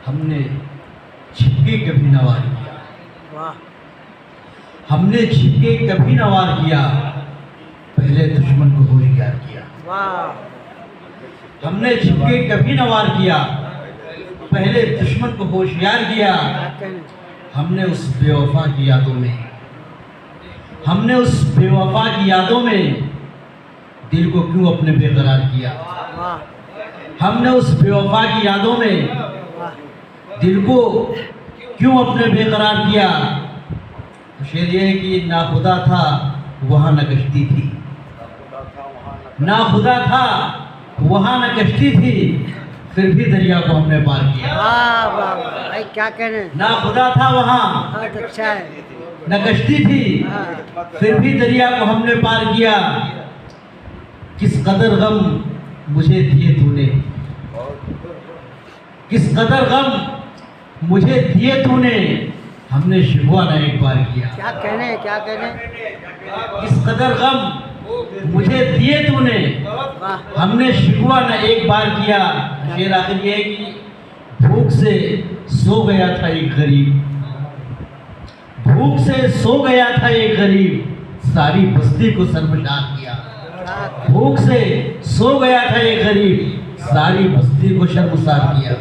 हमने छिपके कभी न वार किया, हमने छिपके कभी न वार किया, पहले दुश्मन को होशियार किया। हमने छिपके कभी न वार किया, पहले दुश्मन को होशियार किया। हमने उस बेवफा की यादों में, हमने उस बेवफा की यादों में दिल को क्यों अपने बेकरार किया। हमने उस बेवफा की यादों में दिल को क्यों अपने बेकरार किया। तो शेर ये है कि ना खुदा था वहाँ न कश्ती थी, ना खुदा था वहाँ न कश्ती थी, फिर भी दरिया को हमने पार किया। भाई क्या कहने, ना खुदा था वहाँ अच्छा है, न कश्ती थी, फिर भी दरिया को हमने पार किया। किस कदर गम मुझे दिए तूने, किस कदर गम मुझे दिए तूने, हमने शिकवा न एक बार किया। क्या कहने, क्या कहने, किस कदर गम मुझे दिए तूने, हमने शिकवा न एक बार किया। शेर आखिर ये है कि भूख से सो गया था एक गरीब, भूख से सो गया था एक गरीब, सारी बस्ती को शर्मसार किया। भूख से सो गया था एक गरीब, सारी बस्ती को शर्मसार किया।